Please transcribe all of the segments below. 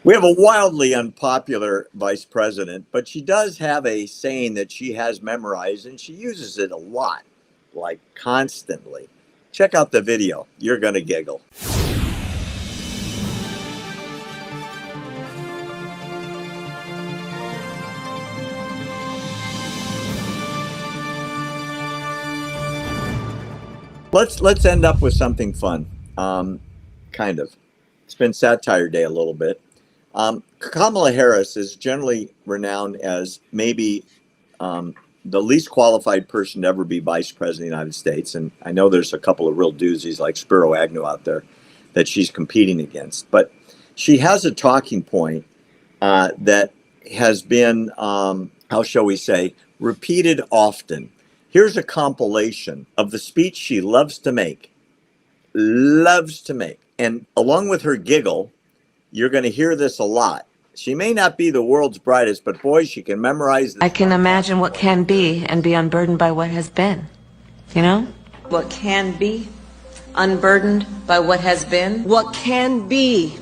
We have a wildly unpopular vice president, but she does have a saying that she has memorized and she uses it a lot, like constantly. Check out the video. You're going to giggle. Let's end up with something fun. Kind of. It's been satire day a little bit. Kamala Harris is generally renowned as maybe the least qualified person to ever be vice president of the United States. And I know there's a couple of real doozies like Spiro Agnew out there that she's competing against. But she has a talking point that has been, how shall we say, repeated often. Here's a compilation of the speech she loves to make. And along with her giggle, you're going to hear this a lot. She may not be the world's brightest, but boy, she can memorize this. I can imagine what can be and be unburdened by what has been. You know? What can be unburdened by what has been. What can be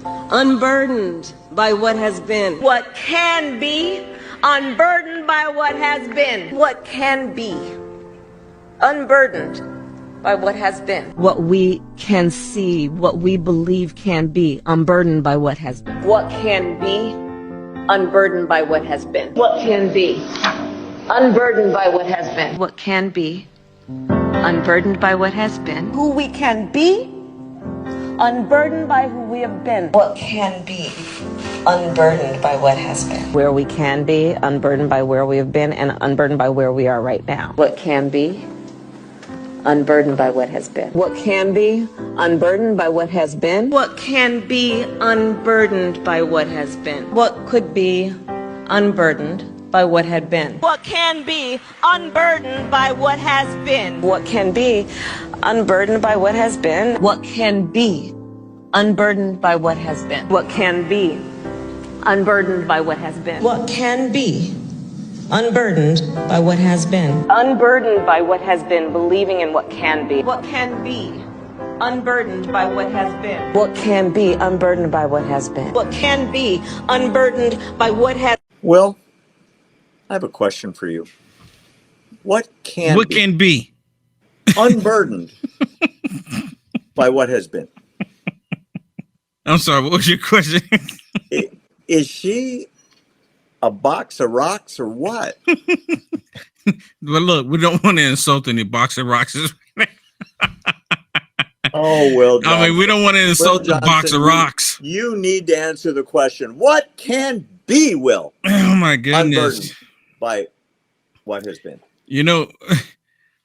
unburdened by what has been. What can be unburdened by what has been. What can be unburdened by what has been. What we can see, what we believe can be unburdened by what has been. What can be unburdened by what has been. What can be unburdened by what has been. What can be unburdened by what has been. Who we can be unburdened by who we have been. What can be unburdened by what has been. Where we can be unburdened by where we have been and unburdened by where we are right now. What can be unburdened by what has been. What can be unburdened by what has been. What can be unburdened by what has been. What could be unburdened by what had been. What can be unburdened by what has been. What can be unburdened by what has been. What can be unburdened by what has been. What can be unburdened by what has been. What can be unburdened by what has been. Unburdened by what has been, believing in what can be. What can be unburdened by what has been. What can be unburdened by what has been. What can be unburdened by what has. Will, I have a question for you. What can be unburdened by what has been? I'm sorry, what was your question? Is she a box of rocks or what? Well, look, we don't want to insult any box of rocks. Oh, Will Johnson. I mean, we don't want to insult the box of rocks. You need to answer the question. What can be, Will? Oh, my goodness. Unburdened by what has been. You know,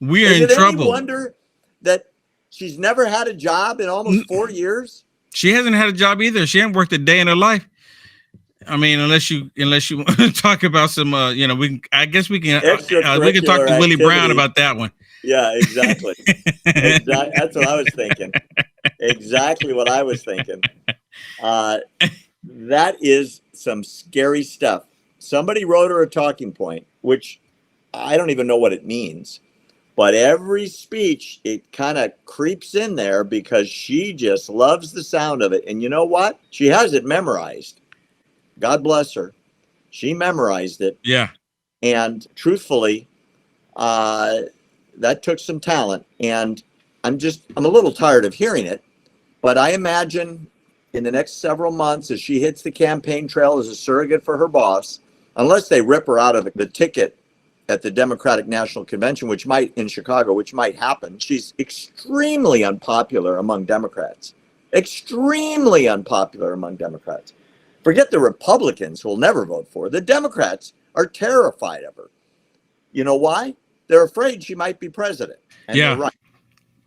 we are in Is it trouble. any wonder that she's never had a job in almost 4 years? She hasn't had a job either. She hasn't worked a day in her life. I mean, unless you want to talk about some, I guess we can talk to Willie Brown about that one. Yeah, exactly. That's what I was thinking. Exactly what I was thinking. That is some scary stuff. Somebody wrote her a talking point, which I don't even know what it means. But every speech, it kind of creeps in there because she just loves the sound of it. And you know what? She has it memorized. God bless her. She memorized it. Yeah. And truthfully, that took some talent. And I'm a little tired of hearing it. But I imagine in the next several months, as she hits the campaign trail as a surrogate for her boss, unless they rip her out of the ticket at the Democratic National Convention, in Chicago, which might happen, she's extremely unpopular among Democrats. Extremely unpopular among Democrats. Forget the Republicans who will never vote for her. The Democrats are terrified of her. You know why? They're afraid she might be president. And yeah. They're right.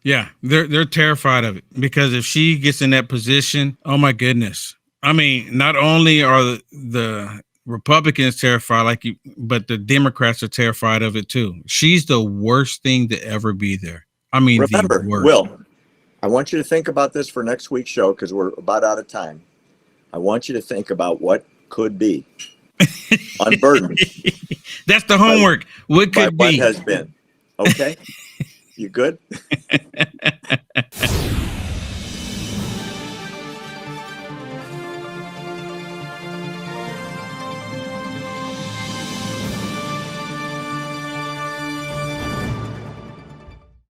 Yeah, they're terrified of it because if she gets in that position, oh my goodness. I mean, not only are the Republicans terrified but the Democrats are terrified of it too. She's the worst thing to ever be there. I mean, remember, the worst. Will, I want you to think about this for next week's show because we're about out of time. I want you to think about what could be unburdened. That's the homework. What could be? What has been. Okay? You good?